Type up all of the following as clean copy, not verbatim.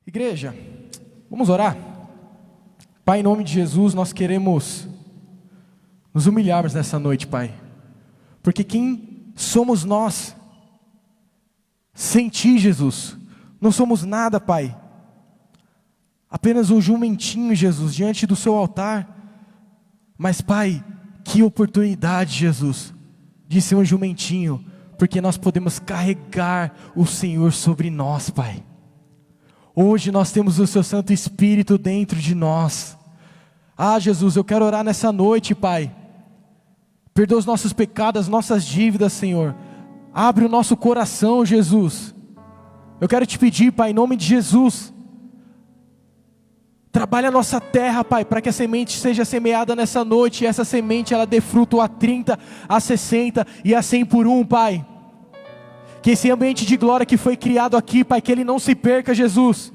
Igreja, vamos orar? Pai, em nome de Jesus, nós queremos nos humilharmos nessa noite, Pai. Porque quem somos nós? Sem Ti, Jesus, não somos nada, Pai. Apenas um jumentinho, Jesus, diante do Seu altar. Mas, Pai, que oportunidade, Jesus, de ser um jumentinho, porque nós podemos carregar o Senhor sobre nós, Pai. Hoje nós temos o Seu Santo Espírito dentro de nós. Jesus, eu quero orar nessa noite, Pai. Perdoa os nossos pecados, as nossas dívidas, Senhor. Abre o nosso coração, Jesus. Eu quero te pedir, Pai, em nome de Jesus, trabalha a nossa terra, Pai, para que a semente seja semeada nessa noite, e essa semente ela dê fruto a 30, a 60 e a 100 por um, Pai. Que esse ambiente de glória que foi criado aqui, Pai, que ele não se perca, Jesus,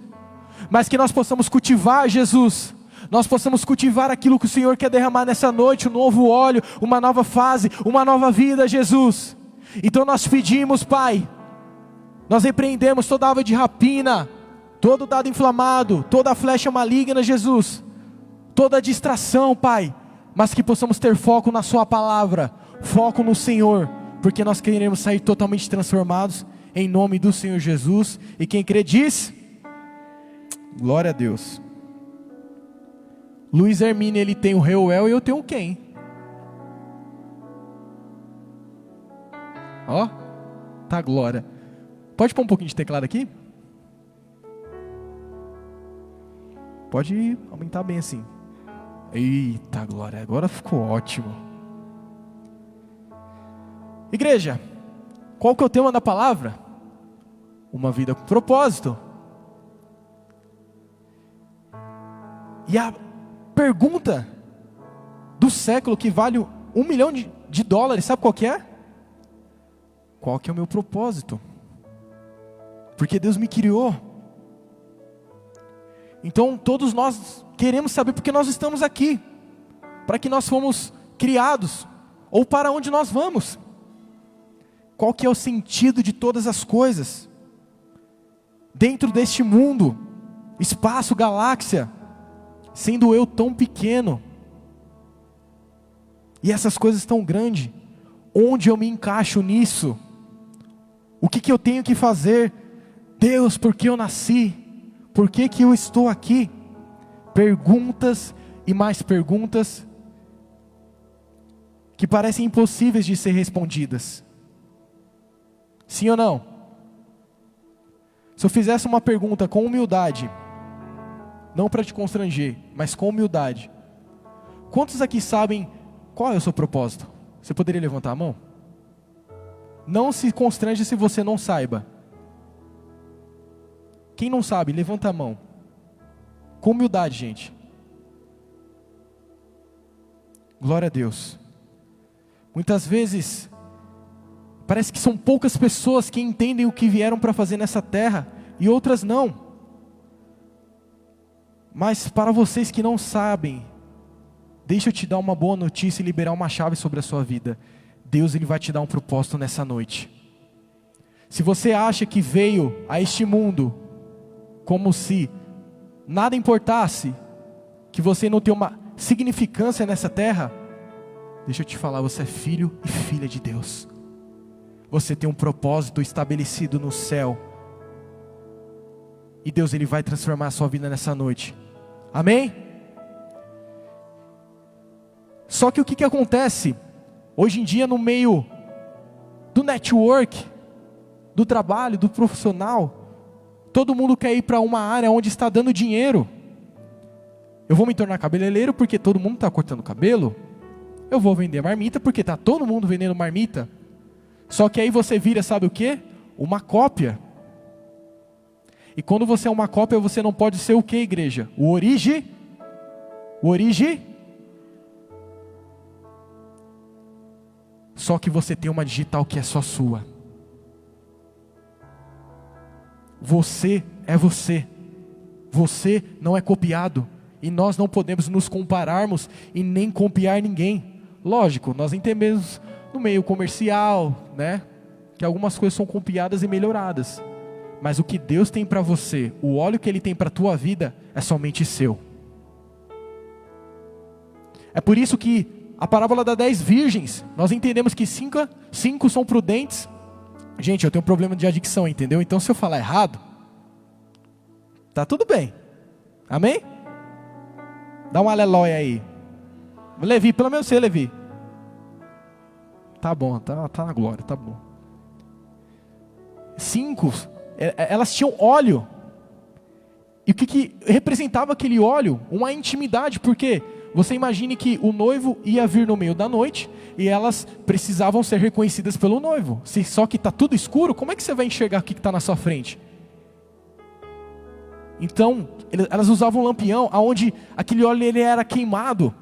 mas que nós possamos cultivar, Jesus. Nós possamos cultivar aquilo que o Senhor quer derramar nessa noite, um novo óleo, uma nova fase, uma nova vida, Jesus. Então nós pedimos, Pai, nós repreendemos toda ave de rapina, todo dado inflamado, toda flecha maligna, Jesus, toda distração, Pai, mas que possamos ter foco na Sua palavra, foco no Senhor, porque nós queremos sair totalmente transformados, em nome do Senhor Jesus. E quem crê diz, glória a Deus. Luiz Hermínio, ele tem o Reuel e eu tenho quem? Ó, tá glória. Pode pôr um pouquinho de teclado aqui? Pode aumentar bem assim. Eita glória, agora ficou ótimo. Igreja, qual que é o tema da palavra? Uma vida com propósito. E a pergunta do século que vale $1 milhão, sabe qual que é? Qual que é o meu propósito? Porque Deus me criou. Então todos nós queremos saber porque nós estamos aqui, para que nós fomos criados, ou para onde nós vamos. Qual que é o sentido de todas as coisas? Dentro deste mundo, espaço, galáxia, sendo eu tão pequeno, e essas coisas tão grandes, onde eu me encaixo nisso? O que eu tenho que fazer? Deus, por que eu nasci? Por que eu estou aqui? Perguntas e mais perguntas que parecem impossíveis de ser respondidas. Sim ou não? Se eu fizesse uma pergunta com humildade, não para te constranger, mas com humildade, quantos aqui sabem qual é o seu propósito? Você poderia levantar a mão? Não se constrange se você não saiba. Quem não sabe, levanta a mão. Com humildade, gente. Glória a Deus. Muitas vezes, parece que são poucas pessoas que entendem o que vieram para fazer nessa terra, e outras não. Mas para vocês que não sabem, deixa eu te dar uma boa notícia e liberar uma chave sobre a sua vida. Deus, Ele vai te dar um propósito nessa noite. Se você acha que veio a este mundo como se nada importasse, que você não tem uma significância nessa terra, deixa eu te falar, você é filho e filha de Deus. Você tem um propósito estabelecido no céu. E Deus, Ele vai transformar a sua vida nessa noite. Amém? Só que o que acontece? Hoje em dia no meio do network, do trabalho, do profissional, todo mundo quer ir para uma área onde está dando dinheiro. Eu vou me tornar cabeleireiro porque todo mundo está cortando cabelo. Eu vou vender marmita porque está todo mundo vendendo marmita. Só que aí você vira, sabe o quê? Uma cópia. E quando você é uma cópia, você não pode ser o quê, igreja? O origem? Só que você tem uma digital que é só sua. Você é você. Você não é copiado. E nós não podemos nos compararmos e nem copiar ninguém. Lógico, nós entendemos no meio comercial, né? Que algumas coisas são copiadas e melhoradas. Mas o que Deus tem para você, o óleo que Ele tem para a tua vida, é somente seu. É por isso que a parábola das 10 virgens, nós entendemos que 5 são prudentes. Gente, eu tenho um problema de adicção, entendeu? Então se eu falar errado, tá tudo bem. Amém? Dá um aleluia aí. Levi, pelo menos você, Levi. Tá bom, tá na glória, tá bom. 5, elas tinham óleo. E o que representava aquele óleo? Uma intimidade, porque você imagine que o noivo ia vir no meio da noite e elas precisavam ser reconhecidas pelo noivo. Se só que está tudo escuro, como é que você vai enxergar o que está na sua frente? Então, elas usavam um lampião, onde aquele óleo ele era queimado,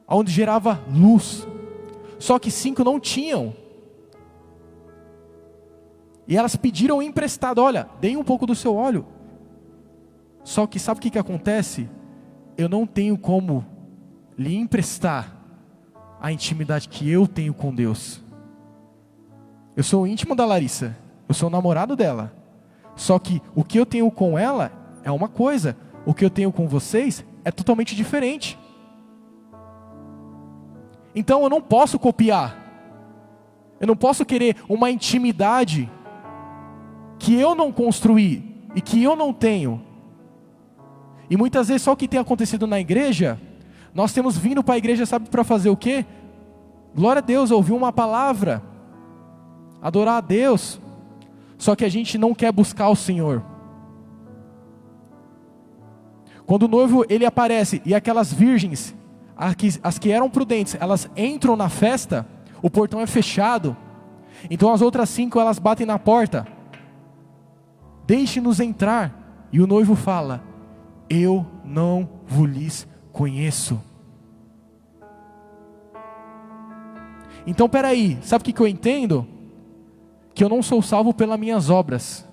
onde gerava luz. Só que 5 não tinham. E elas pediram emprestado, olha, deem um pouco do seu óleo. Só que sabe o que acontece? Eu não tenho como lhe emprestar a intimidade que eu tenho com Deus. Eu sou o íntimo da Larissa, eu sou o namorado dela. Só que o que eu tenho com ela é uma coisa, o que eu tenho com vocês é totalmente diferente. Então eu não posso copiar. Eu não posso querer uma intimidade que eu não construí e que eu não tenho. E muitas vezes só o que tem acontecido na igreja, nós temos vindo para a igreja, sabe para fazer o quê? Glória a Deus, ouvir uma palavra, adorar a Deus, só que a gente não quer buscar o Senhor. Quando o noivo ele aparece e aquelas virgens, as que eram prudentes, elas entram na festa, o portão é fechado, então as outras 5 elas batem na porta, deixe-nos entrar, e o noivo fala, eu não vos conheço. Então peraí, sabe o que eu entendo? Que eu não sou salvo pelas minhas obras.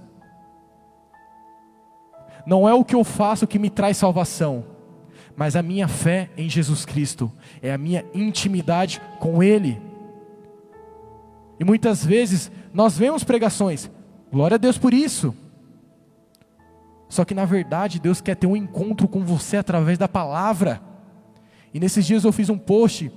Não é o que eu faço que me traz salvação, mas a minha fé em Jesus Cristo, é a minha intimidade com Ele. E muitas vezes nós vemos pregações, glória a Deus por isso. Só que na verdade Deus quer ter um encontro com você através da palavra. E nesses dias eu fiz um post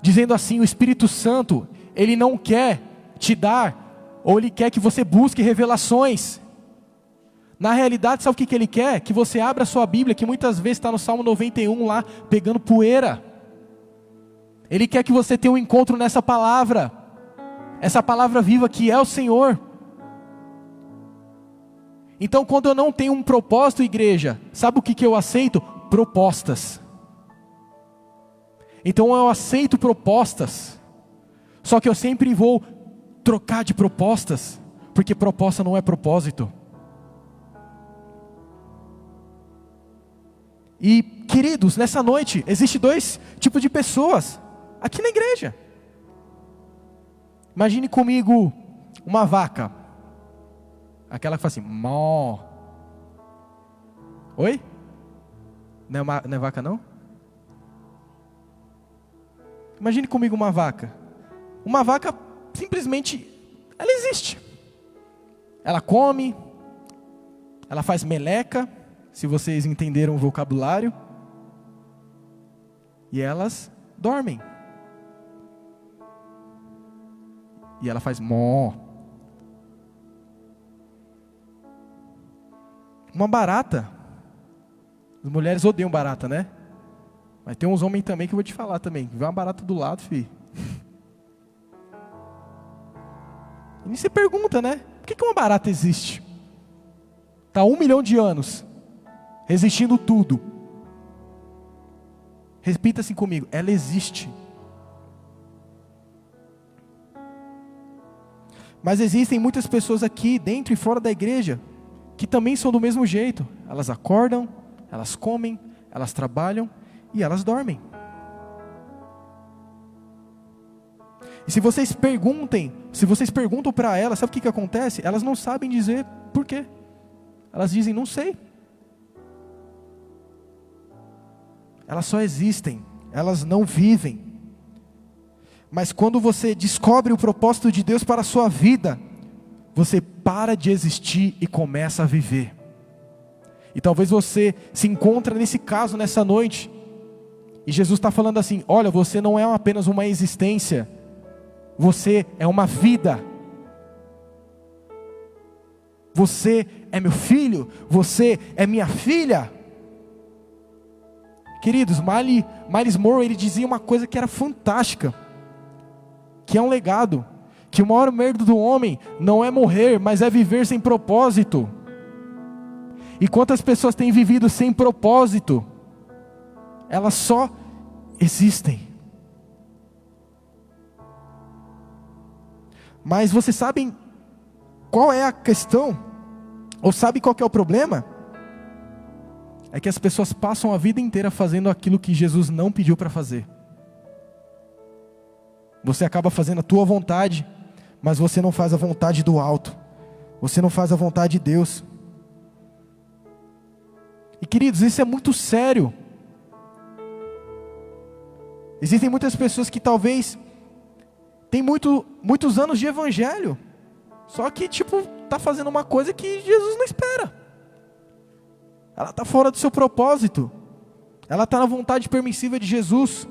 dizendo assim, o Espírito Santo, Ele não quer te dar, ou Ele quer que você busque revelações. Na realidade, sabe o que Ele quer? Que você abra a sua Bíblia, que muitas vezes está no Salmo 91 lá, pegando poeira. Ele quer que você tenha um encontro nessa palavra, essa palavra viva que é o Senhor. Então quando eu não tenho um propósito, igreja, sabe o que eu aceito? Propostas. Então eu aceito propostas, só que eu sempre vou trocar de propostas, porque proposta não é propósito. E queridos, nessa noite, existe 2 tipos de pessoas, aqui na igreja. Imagine comigo uma vaca, aquela que faz assim, mó. Oi? Não é vaca não? Imagine comigo uma vaca. Uma vaca simplesmente, ela existe. Ela come, ela faz meleca, se vocês entenderam o vocabulário. E elas dormem. E ela faz mó. Uma barata. As mulheres odeiam barata, né? Mas tem uns homens também que eu vou te falar também. Vê uma barata do lado, filho. E você pergunta, né? Por que uma barata existe? Está 1 milhão de anos, resistindo tudo. Repita assim comigo, ela existe. Mas existem muitas pessoas aqui, dentro e fora da igreja, que também são do mesmo jeito. Elas acordam, elas comem, elas trabalham e elas dormem. E se vocês perguntam para elas, sabe o que acontece? Elas não sabem dizer por quê. Elas dizem, não sei. Elas só existem, elas não vivem. Mas quando você descobre o propósito de Deus para a sua vida, você para de existir e começa a viver. E talvez você se encontre nesse caso nessa noite, e Jesus está falando assim: olha, você não é apenas uma existência, você é uma vida. Você é meu filho, você é minha filha. Queridos, Miles Monroe, ele dizia uma coisa que era fantástica, que é um legado, que o maior medo do homem não é morrer, mas é viver sem propósito. E quantas pessoas têm vivido sem propósito? Elas só existem. Mas vocês sabem qual é a questão? Ou sabe qual que é o problema? É que as pessoas passam a vida inteira fazendo aquilo que Jesus não pediu para fazer. Você acaba fazendo a tua vontade, mas você não faz a vontade do alto. Você não faz a vontade de Deus. E queridos, isso é muito sério. Existem muitas pessoas que talvez têm muitos anos de evangelho, só que está fazendo uma coisa que Jesus não espera. Ela está fora do seu propósito. Ela está na vontade permissiva de Jesus.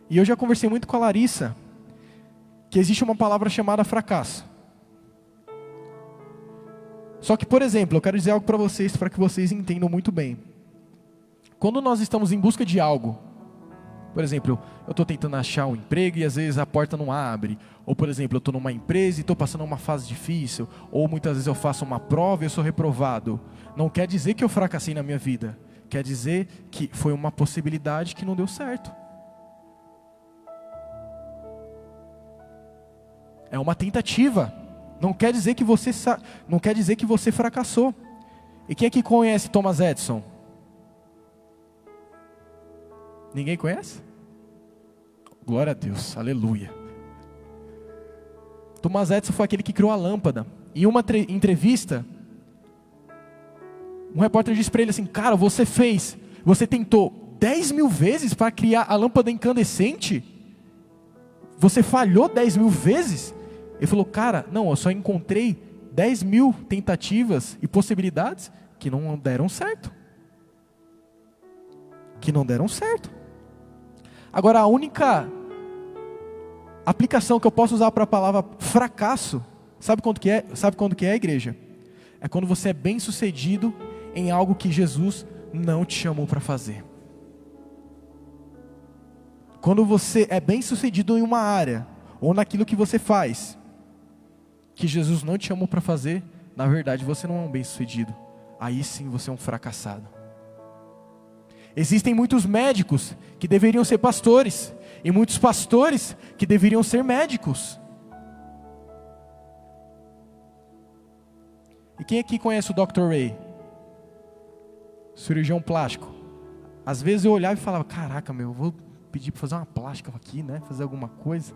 E eu já conversei muito com a Larissa, que existe uma palavra chamada fracasso. Só que, por exemplo, eu quero dizer algo para vocês, para que vocês entendam muito bem. Quando nós estamos em busca de algo, por exemplo, eu estou tentando achar um emprego e às vezes a porta não abre. Ou, por exemplo, eu estou numa empresa e estou passando uma fase difícil. Ou muitas vezes eu faço uma prova e eu sou reprovado. Não quer dizer que eu fracassei na minha vida. Quer dizer que foi uma possibilidade que não deu certo. É uma tentativa. Não quer dizer que você fracassou. E quem aqui conhece Thomas Edison? Ninguém conhece? Glória a Deus, aleluia. Thomas Edison foi aquele que criou a lâmpada. Em uma entrevista, um repórter disse para ele assim: cara, você tentou 10.000 vezes para criar a lâmpada incandescente? Você falhou 10.000 vezes? Ele falou: cara, não, eu só encontrei 10.000 tentativas e possibilidades que não deram certo. Agora, a única aplicação que eu posso usar para a palavra fracasso, sabe quando que é, igreja? É quando você é bem sucedido em algo que Jesus não te chamou para fazer. Quando você é bem sucedido em uma área, ou naquilo que você faz, que Jesus não te chamou para fazer, na verdade você não é um bem sucedido. Aí sim você é um fracassado. Existem muitos médicos que deveriam ser pastores, e muitos pastores que deveriam ser médicos. E quem aqui conhece o Dr. Ray? Cirurgião plástico. Às vezes eu olhava e falava: caraca, eu vou pedir para fazer uma plástica aqui, né? Fazer alguma coisa.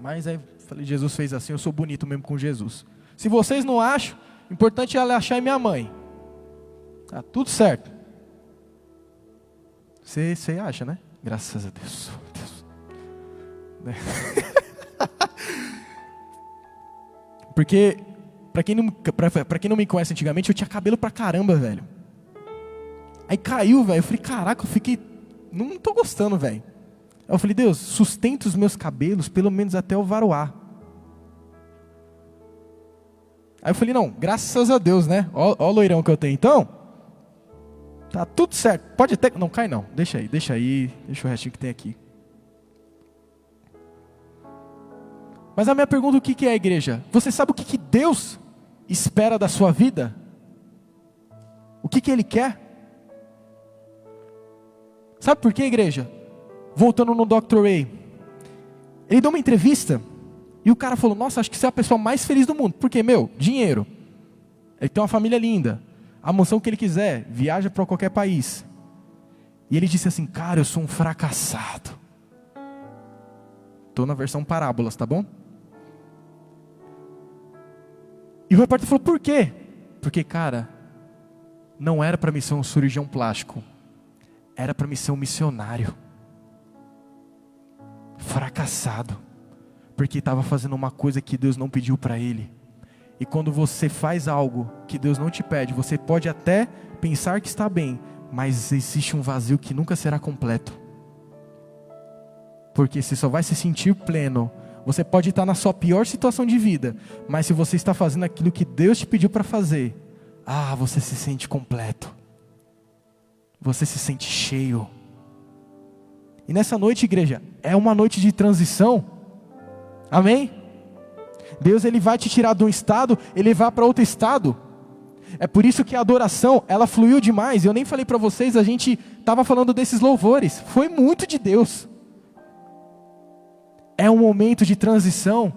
Mas aí falei: Jesus fez assim, eu sou bonito mesmo com Jesus. Se vocês não acham, o importante é ela achar minha mãe. Tá tudo certo. Você acha, né? Graças a Deus. Porque, pra quem não me conhece antigamente, eu tinha cabelo pra caramba, velho. Aí caiu, velho. Eu falei: caraca, não tô gostando, velho. Eu falei: Deus, sustenta os meus cabelos pelo menos até o varoar. Aí eu falei: não, graças a Deus, né? Ó o loirão que eu tenho então. Tá tudo certo. Pode até... Não, cai não. Deixa aí. Deixa o restinho que tem aqui. Mas a minha pergunta: o que é a igreja? Você sabe o que Deus espera da sua vida? O que Ele quer? Sabe por quê, igreja? Voltando no Dr. Ray. Ele deu uma entrevista e o cara falou: nossa, acho que você é a pessoa mais feliz do mundo. Por quê? Dinheiro. Ele tem uma família linda. A mansão que ele quiser, viaja para qualquer país. E ele disse assim: cara, eu sou um fracassado. Estou na versão parábolas, tá bom? E o repórter falou: por quê? Porque, cara, não era para mim ser um cirurgião plástico, era para mim ser um missionário. Fracassado. porque estava fazendo uma coisa que Deus não pediu para ele. E quando você faz algo que Deus não te pede, você pode até pensar que está bem, mas existe um vazio que nunca será completo. Porque você só vai se sentir pleno. Você pode estar na sua pior situação de vida, mas se você está fazendo aquilo que Deus te pediu para fazer, você se sente completo. Você se sente cheio. E nessa noite, igreja, é uma noite de transição. Amém? Deus, Ele vai te tirar de um estado, Ele vai para outro estado. É por isso que a adoração, ela fluiu demais. Eu nem falei para vocês, a gente estava falando desses louvores. Foi muito de Deus. É um momento de transição.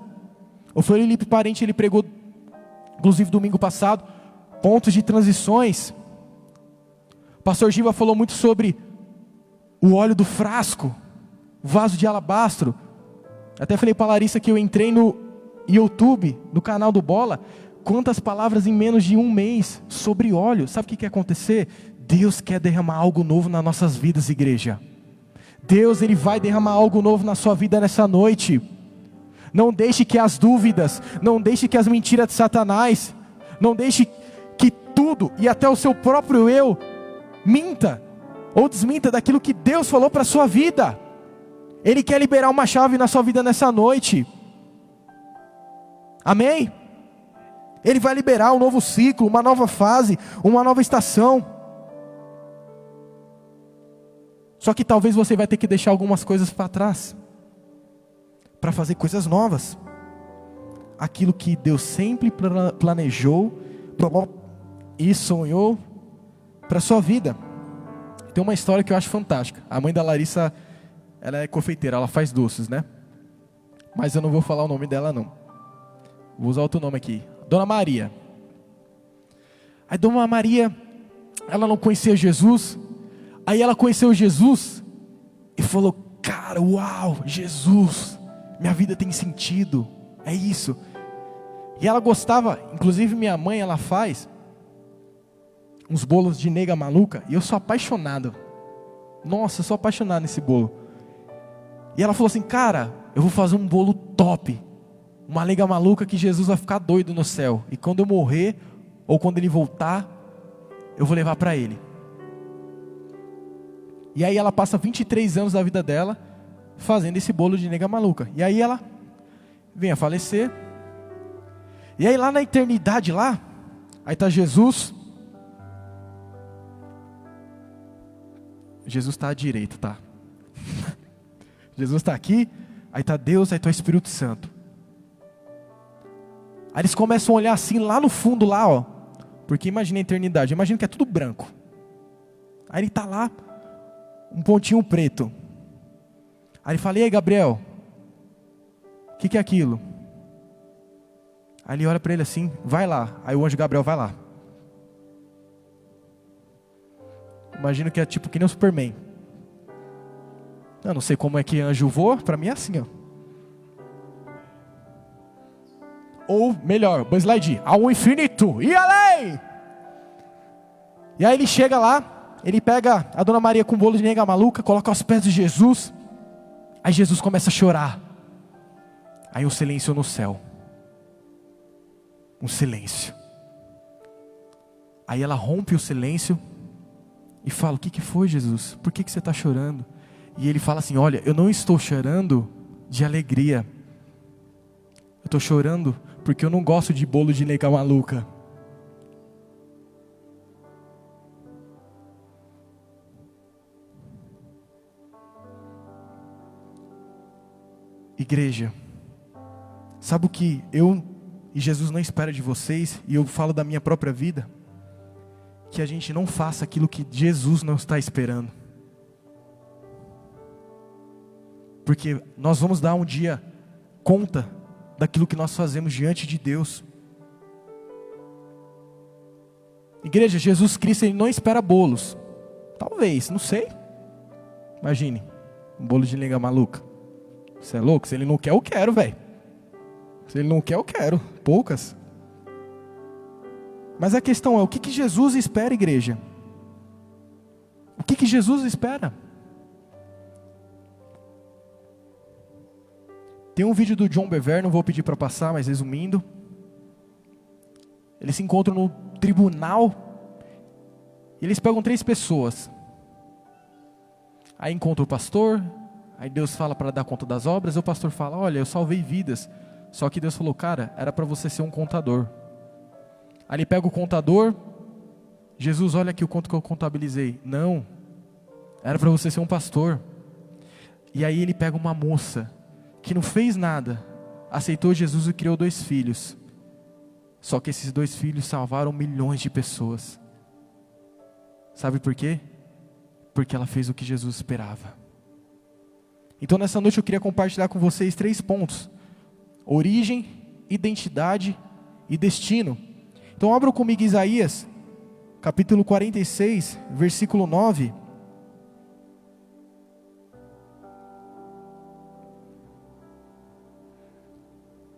O Felipe Parente, ele pregou, inclusive domingo passado, pontos de transições. O pastor Giva falou muito sobre o óleo do frasco, o vaso de alabastro. Até falei para a Larissa que eu entrei no YouTube, no canal do Bola, quantas palavras em menos de um mês sobre óleo. Sabe o que quer acontecer? Deus quer derramar algo novo nas nossas vidas, igreja. Deus, Ele vai derramar algo novo na sua vida nessa noite. Não deixe que as dúvidas, não deixe que as mentiras de Satanás, não deixe que tudo, e até o seu próprio eu, minta ou desminta daquilo que Deus falou para a sua vida. Ele quer liberar uma chave na sua vida nessa noite. Amém? Ele vai liberar um novo ciclo, uma nova fase, uma nova estação. Só que talvez você vai ter que deixar algumas coisas para trás, para fazer coisas novas. Aquilo que Deus sempre planejou e sonhou para a sua vida. Tem uma história que eu acho fantástica. A mãe da Larissa, ela é confeiteira, ela faz doces, né? Mas eu não vou falar o nome dela não. Vou usar outro nome aqui. Dona Maria. A Dona Maria, ela não conhecia Jesus. Aí ela conheceu Jesus e falou: cara, uau, Jesus, minha vida tem sentido, é isso. E ela gostava, inclusive minha mãe, ela faz uns bolos de nega maluca, e eu sou apaixonado. Nossa, eu sou apaixonado nesse bolo. E ela falou assim: cara, eu vou fazer um bolo top, uma nega maluca que Jesus vai ficar doido no céu. E quando eu morrer, ou quando ele voltar, eu vou levar para ele. E aí ela passa 23 anos da vida dela fazendo esse bolo de nega maluca. E aí ela vem a falecer. E aí lá na eternidade lá, aí está Jesus. Jesus está à direita, tá? Jesus está aqui, aí está Deus, aí está o Espírito Santo. Aí eles começam a olhar assim lá no fundo lá, ó. Porque imagina a eternidade, imagina que é tudo branco. Aí ele está lá, um pontinho preto. Aí ele fala: e aí, Gabriel, o que é aquilo? Aí ele olha para ele assim: vai lá. Aí o anjo Gabriel vai lá. Imagino que é tipo que nem o Superman. Eu não sei como é que anjo voa, para mim é assim, ó. Ou melhor, Buzz Lightyear, ao infinito e além. E aí ele chega lá. Ele pega a Dona Maria com um bolo de nega maluca, coloca aos pés de Jesus. Aí Jesus começa a chorar. Aí um silêncio no céu. Um silêncio. Aí ela rompe o silêncio e fala: o que foi, Jesus? Por que você está chorando? E ele fala assim: olha, eu não estou chorando de alegria. Eu estou chorando porque eu não gosto de bolo de nega maluca. Igreja, sabe o que eu e Jesus não espera de vocês, e eu falo da minha própria vida? Que a gente não faça aquilo que Jesus não está esperando. Porque nós vamos dar um dia conta daquilo que nós fazemos diante de Deus. Igreja, Jesus Cristo, Ele não espera bolos. Talvez, não sei. Imagine, um bolo de nega maluca. Você é louco? Se Ele não quer, eu quero, velho. Se Ele não quer, eu quero. Poucas. Mas a questão é: o que Jesus espera, igreja? O que Jesus espera? Tem um vídeo do John Bevere, não vou pedir para passar, mas resumindo. Eles se encontram no tribunal. E eles pegam 3 pessoas. Aí encontra o pastor. Aí Deus fala para dar conta das obras. E o pastor fala, olha, eu salvei vidas. Só que Deus falou, cara, era para você ser um contador. Aí ele pega o contador. Jesus, olha aqui o quanto que eu contabilizei. Não, era para você ser um pastor. E aí ele pega uma moça que não fez nada, aceitou Jesus e criou 2 filhos. Só que esses 2 filhos salvaram milhões de pessoas. Sabe por quê? Porque ela fez o que Jesus esperava. Então nessa noite eu queria compartilhar com vocês 3 pontos: origem, identidade e destino. Então abram comigo Isaías, capítulo 46, versículo 9.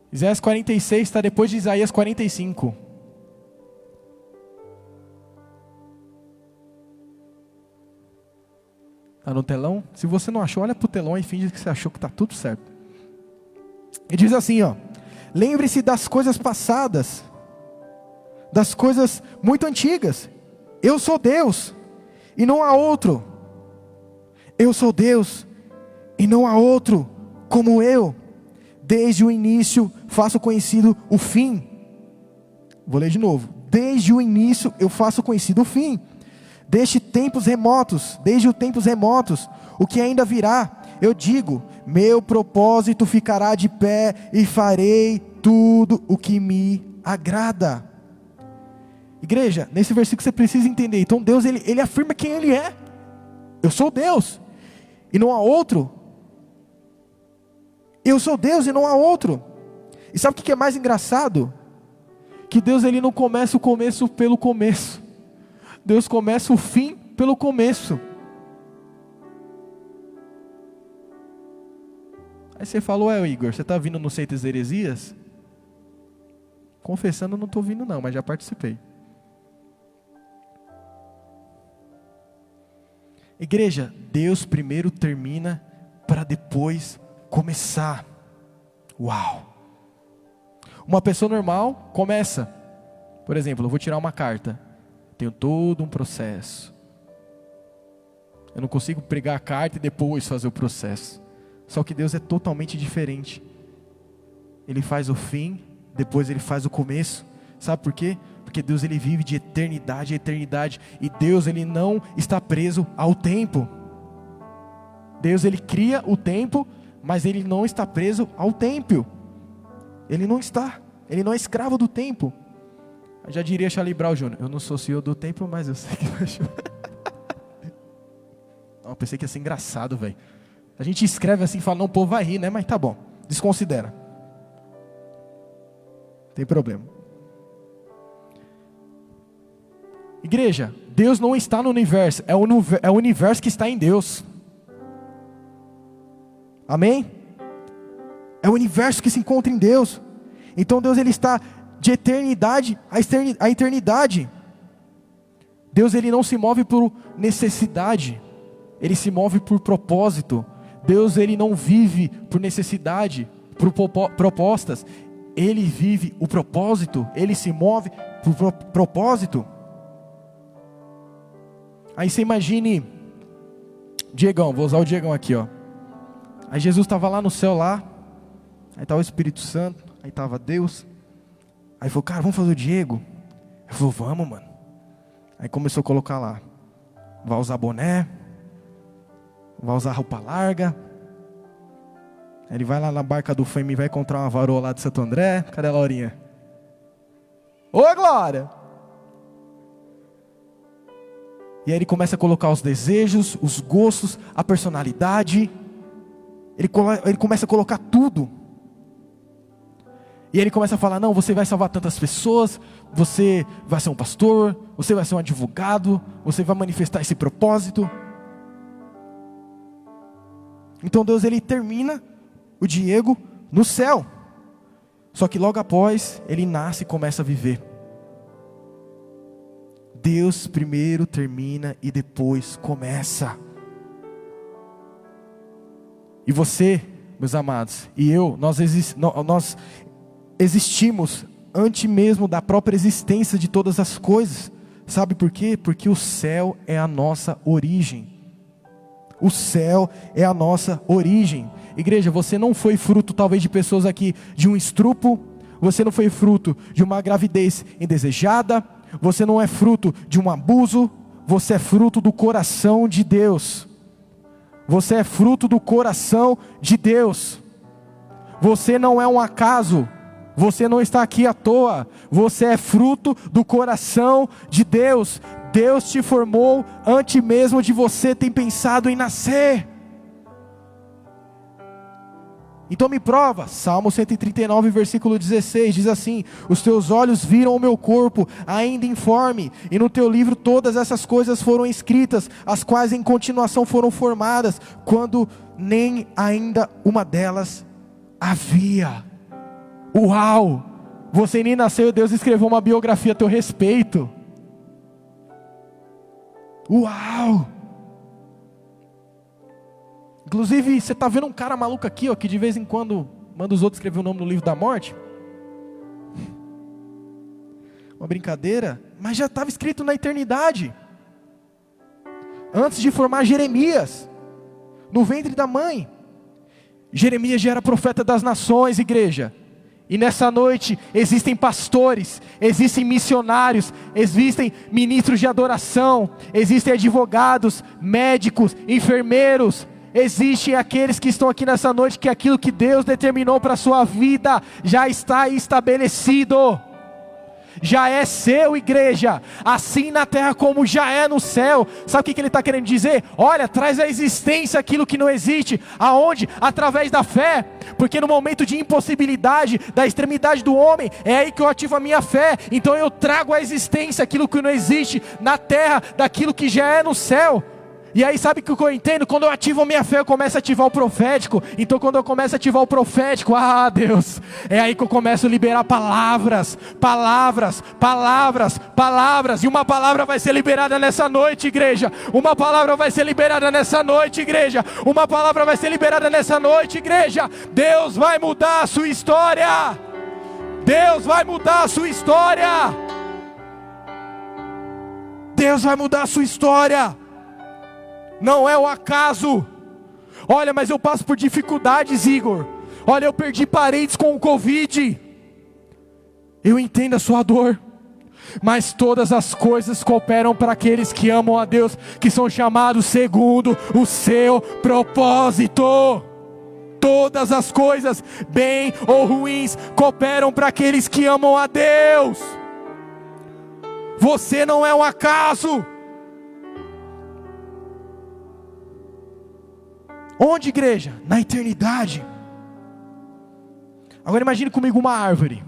Isaías 46 está depois de Isaías 45. Está no telão? Se você não achou, olha para o telão e finge que você achou que está tudo certo. E diz assim, ó: lembre-se das coisas passadas, das coisas muito antigas. Eu sou Deus e não há outro. Eu sou Deus e não há outro como eu. Desde o início faço conhecido o fim. Vou ler de novo. Desde o início eu faço conhecido o fim. Desde tempos remotos, o que ainda virá, eu digo, meu propósito ficará de pé e farei tudo o que me agrada. Igreja, nesse versículo você precisa entender. Então Deus, ele afirma quem Ele é. Eu sou Deus e não há outro. Eu sou Deus e não há outro. E sabe o que é mais engraçado? Que Deus, ele não começa o começo pelo começo. Deus começa o fim pelo começo. Aí você falou, Igor, você está vindo no Seitas Heresias? Confessando, não estou vindo não, mas já participei. Igreja, Deus primeiro termina para depois começar. Uau! Uma pessoa normal começa. Por exemplo, eu vou tirar uma carta. Tenho todo um processo. Eu não consigo pregar a carta e depois fazer o processo. Só que Deus é totalmente diferente. Ele faz o fim, depois Ele faz o começo. Sabe por quê? Porque Deus, ele vive de eternidade a eternidade. E Deus, ele não está preso ao tempo. Deus, ele cria o tempo, mas Ele não está preso ao tempo. Ele não está. Ele não é escravo do tempo. Eu já diria Charlie Brown Jr., eu não sou senhor do tempo, mas eu sei que vai chover. Eu pensei que ia ser engraçado, velho. A gente escreve assim e fala, não, o povo vai rir, né? Mas tá bom, desconsidera. Tem problema. Igreja, Deus não está no universo, é o universo que está em Deus. Amém? É o universo que se encontra em Deus. Então Deus, ele está de eternidade a eternidade. Deus, ele não se move por necessidade, Ele se move por propósito. Deus, ele não vive por necessidade, por propostas. Ele vive o propósito, Ele se move por propósito. Aí você imagine Diegão, vou usar o Diegão aqui, ó. Aí Jesus estava lá no céu lá, aí estava o Espírito Santo, aí estava Deus. Aí falou, cara, vamos fazer o Diego? Ele falou, vamos, mano. Aí começou a colocar lá, vai usar boné, vai usar roupa larga. Aí ele vai lá na barca do Fêmea e vai encontrar uma varoa lá de Santo André. Cadê a Laurinha? Ô, Glória! E aí ele começa a colocar os desejos, os gostos, a personalidade. Ele começa a colocar tudo. E ele começa a falar, não, você vai salvar tantas pessoas, você vai ser um pastor, você vai ser um advogado, você vai manifestar esse propósito. Então Deus, ele termina o Diego no céu. Só que logo após, ele nasce e começa a viver. Deus primeiro termina e depois começa. E você, meus amados, e nós existimos antes mesmo da própria existência de todas as coisas. Sabe por quê? Porque o céu é a nossa origem. O céu é a nossa origem. Igreja, você não foi fruto talvez de pessoas aqui de um estrupo, você não foi fruto de uma gravidez indesejada, você não é fruto de um abuso, você é fruto do coração de Deus. Você é fruto do coração de Deus. Você não é um acaso, você não está aqui à toa, você é fruto do coração de Deus. Deus te formou antes mesmo de você ter pensado em nascer. Então me prova, Salmo 139, versículo 16, diz assim: os teus olhos viram o meu corpo ainda informe, e no teu livro todas essas coisas foram escritas, as quais em continuação foram formadas, quando nem ainda uma delas havia. Uau! Você nem nasceu e Deus escreveu uma biografia a teu respeito. Uau! Inclusive, você está vendo um cara maluco aqui, ó, que de vez em quando manda os outros escrever o nome no livro da morte? Uma brincadeira, mas já estava escrito na eternidade. Antes de formar Jeremias, no ventre da mãe. Jeremias já era profeta das nações, igreja. E nessa noite existem pastores, existem missionários, existem ministros de adoração, existem advogados, médicos, enfermeiros. Existem aqueles que estão aqui nessa noite que aquilo que Deus determinou para a sua vida já está estabelecido. Já é seu, igreja, assim na terra como já é no céu. Sabe o que ele está querendo dizer? Olha, traz à existência aquilo que não existe. Aonde? Através da fé. Porque no momento de impossibilidade, da extremidade do homem, é aí que eu ativo a minha fé. Então eu trago à existência aquilo que não existe na terra, daquilo que já é no céu. E aí sabe o que eu entendo? Quando eu ativo a minha fé, eu começo a ativar o profético. Então quando eu começo a ativar o profético, Deus, é aí que eu começo a liberar palavras. E uma palavra vai ser liberada nessa noite, igreja. Uma palavra vai ser liberada nessa noite, igreja. Uma palavra vai ser liberada nessa noite, igreja. Deus vai mudar a sua história. Deus vai mudar a sua história. Deus vai mudar a sua história. Não é o acaso. Olha, mas eu passo por dificuldades, Igor. Olha, eu perdi parentes com o Covid. Eu entendo a sua dor. Mas todas as coisas cooperam para aqueles que amam a Deus, que são chamados segundo o seu propósito. Todas as coisas, bem ou ruins, cooperam para aqueles que amam a Deus. Você não é um acaso. Onde, igreja? Na eternidade. Agora imagine comigo uma árvore.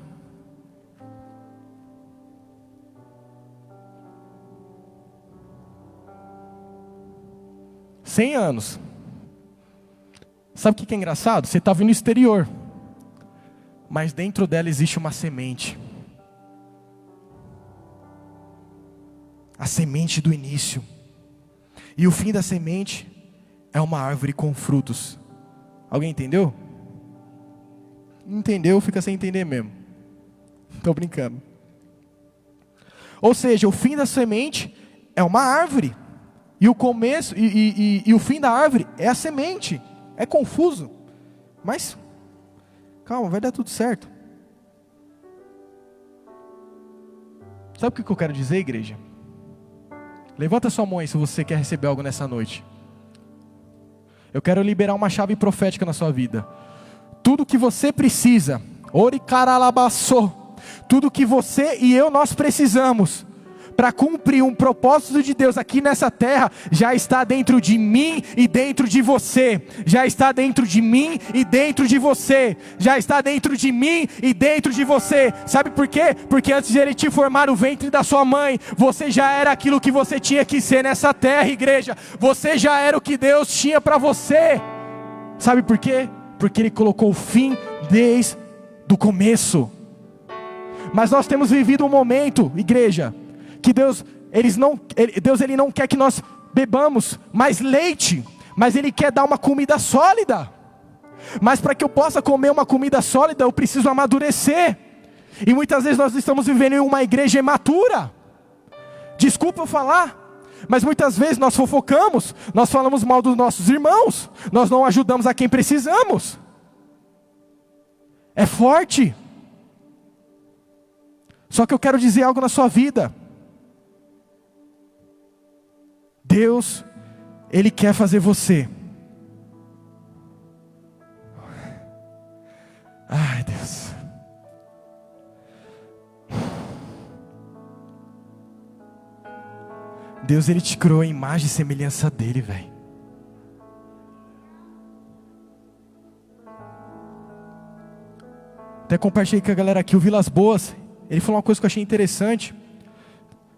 Cem anos. Sabe o que é engraçado? Você está vendo o exterior, mas dentro dela existe uma semente. A semente do início. E o fim da semente é uma árvore com frutos. Alguém entendeu? Não entendeu, fica sem entender mesmo. Estou brincando. Ou seja, o fim da semente é uma árvore. E o começo e o fim da árvore é a semente. É confuso. Mas, calma, vai dar tudo certo. Sabe o que eu quero dizer, igreja? Levanta sua mão aí se você quer receber algo nessa noite. Eu quero liberar uma chave profética na sua vida. Tudo que você precisa, tudo que você e eu nós precisamos para cumprir um propósito de Deus aqui nessa terra, já está dentro de mim e dentro de você. Já está dentro de mim e dentro de você. Já está dentro de mim e dentro de você. Sabe por quê? Porque antes de Ele te formar no ventre da sua mãe, você já era aquilo que você tinha que ser nessa terra, igreja. Você já era o que Deus tinha para você. Sabe por quê? Porque Ele colocou o fim desde o começo. Mas nós temos vivido um momento, igreja, que Deus ele não quer que nós bebamos mais leite, mas Ele quer dar uma comida sólida. Mas para que eu possa comer uma comida sólida, eu preciso amadurecer. E muitas vezes nós estamos vivendo em uma igreja imatura. Desculpa eu falar, mas muitas vezes nós fofocamos, nós falamos mal dos nossos irmãos, nós não ajudamos a quem precisamos. É forte. Só que eu quero dizer algo na sua vida. Deus, Ele quer fazer você. Ai, Deus. Deus, Ele te criou a imagem e semelhança dEle, velho. Até compartilhei com a galera aqui, o Vilas Boas. Ele falou uma coisa que eu achei interessante.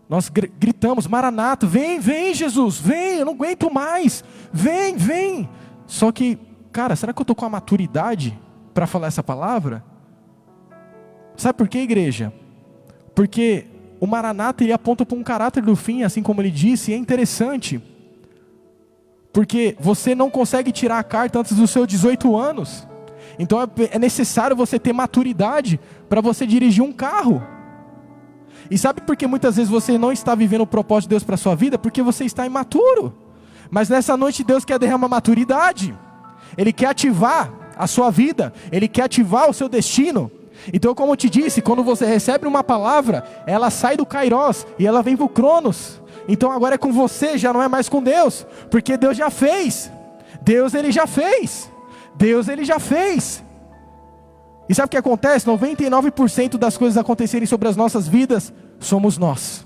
Nós gritamos, Maranata, vem, vem Jesus, vem, eu não aguento mais. Vem, vem. Só que, cara, será que eu estou com a maturidade para falar essa palavra? Sabe por quê, igreja? Porque o Maranata, ele aponta para um caráter do fim, assim como ele disse, e é interessante. Porque você não consegue tirar a carta antes dos seus 18 anos. Então é necessário você ter maturidade para você dirigir um carro. E sabe por que muitas vezes você não está vivendo o propósito de Deus para a sua vida? Porque você está imaturo. Mas nessa noite Deus quer derramar maturidade. Ele quer ativar a sua vida. Ele quer ativar o seu destino. Então, como eu te disse, quando você recebe uma palavra, ela sai do Kairos e ela vem para o Cronos. Então agora é com você, já não é mais com Deus. Porque Deus já fez. Deus, Ele já fez. Deus, Ele já fez. E sabe o que acontece? 99% das coisas acontecerem sobre as nossas vidas, somos nós.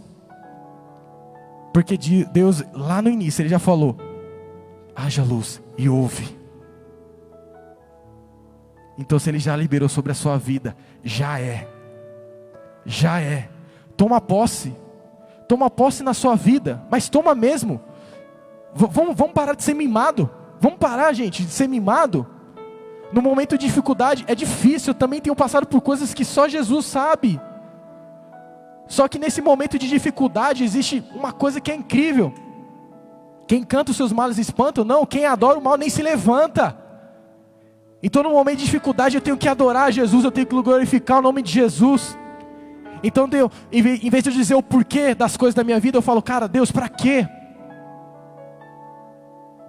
Porque Deus, lá no início, Ele já falou, haja luz e ouve. Então se Ele já liberou sobre a sua vida, já é. Já é. Toma posse. Toma posse na sua vida. Mas toma mesmo. Vamos parar de ser mimado. Vamos parar, gente, de ser mimado. No momento de dificuldade, é difícil, eu também tenho passado por coisas que só Jesus sabe. Só que nesse momento de dificuldade, existe uma coisa que é incrível. Quem canta os seus males espanta, não, quem adora o mal nem se levanta. Então no momento de dificuldade, eu tenho que adorar Jesus, eu tenho que glorificar o nome de Jesus. Então em vez de eu dizer o porquê das coisas da minha vida, eu falo, cara, Deus, para quê?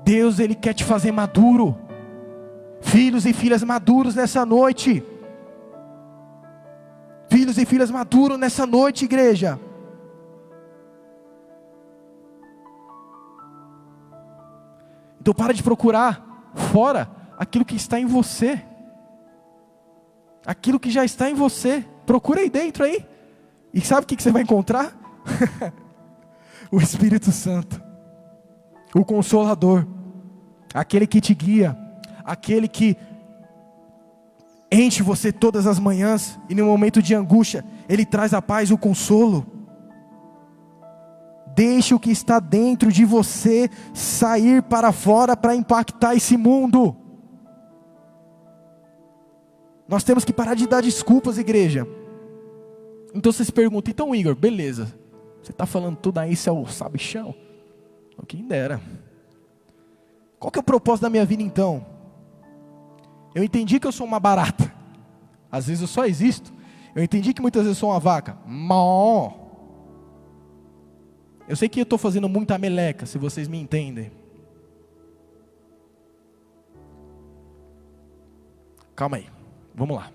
Deus, Ele quer te fazer maduro. Filhos e filhas maduros nessa noite. Filhos e filhas maduros nessa noite, igreja. Então para de procurar fora aquilo que está em você. Aquilo que já está em você. Procura aí dentro aí. E sabe o que você vai encontrar? O Espírito Santo. O Consolador. Aquele que te guia. Aquele que enche você todas as manhãs e no momento de angústia, Ele traz a paz e o consolo. Deixe o que está dentro de você sair para fora para impactar esse mundo. Nós temos que parar de dar desculpas, igreja. Então você se pergunta, então Igor, beleza, você está falando tudo aí, você é o sabichão? Quem dera. Qual que é o propósito da minha vida então? Eu entendi que eu sou uma barata. Às vezes eu só existo. Eu entendi que muitas vezes eu sou uma vaca. Mó. Eu sei que eu estou fazendo muita meleca, se vocês me entendem. Calma aí. Vamos lá.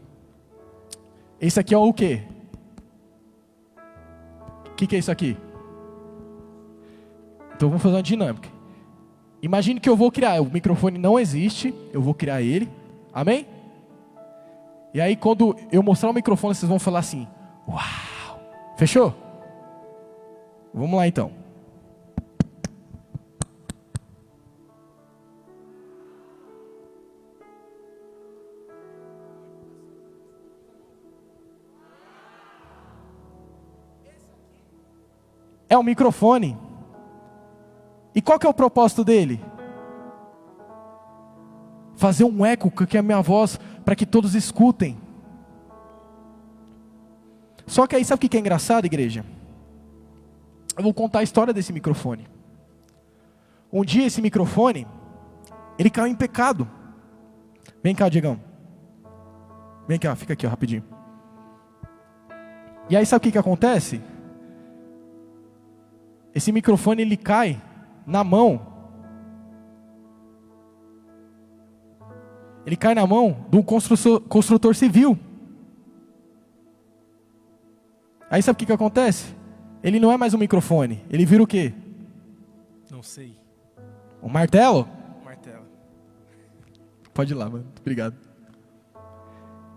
Esse aqui é o quê? O que é isso aqui? Então vamos fazer uma dinâmica. Imagine que eu vou criar. O microfone não existe. Eu vou criar ele. Amém? E aí quando eu mostrar o microfone, vocês vão falar assim, uau, fechou? Vamos lá então. É um microfone. E qual que é o propósito dele? Fazer um eco com a minha voz, para que todos escutem. Só que aí sabe o que é engraçado, igreja? Eu vou contar a história desse microfone. Um dia esse microfone, ele caiu em pecado. Vem cá, Diegão. Vem cá, fica aqui, ó, rapidinho. E aí sabe o que acontece? Esse microfone ele cai na mão. Ele cai na mão de um construtor civil. Aí sabe o que acontece? Ele não é mais um microfone. Ele vira o quê? Não sei. Um martelo? Martelo. Pode ir lá, mano. Obrigado.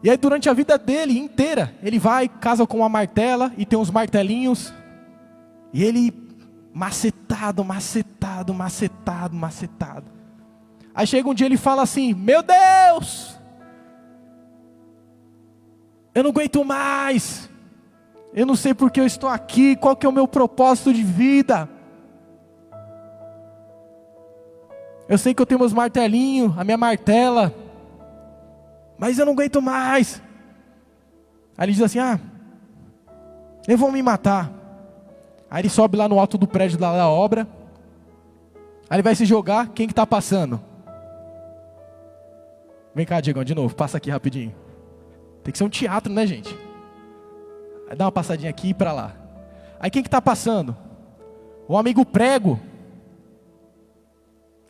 E aí durante a vida dele inteira, ele vai, casa com uma martela e tem uns martelinhos. E ele macetado. Aí chega um dia e ele fala assim: meu Deus, eu não aguento mais. Eu não sei porque eu estou aqui, qual que é o meu propósito de vida. Eu sei que eu tenho meus martelinhos, a minha martela, mas eu não aguento mais. Aí ele diz assim: eles vão me matar. Aí ele sobe lá no alto do prédio da obra. Aí ele vai se jogar. Quem que está passando? Vem cá, Diegão, de novo, passa aqui rapidinho. Tem que ser um teatro, né, gente? Aí dá uma passadinha aqui e para lá. Aí quem que está passando? O amigo prego.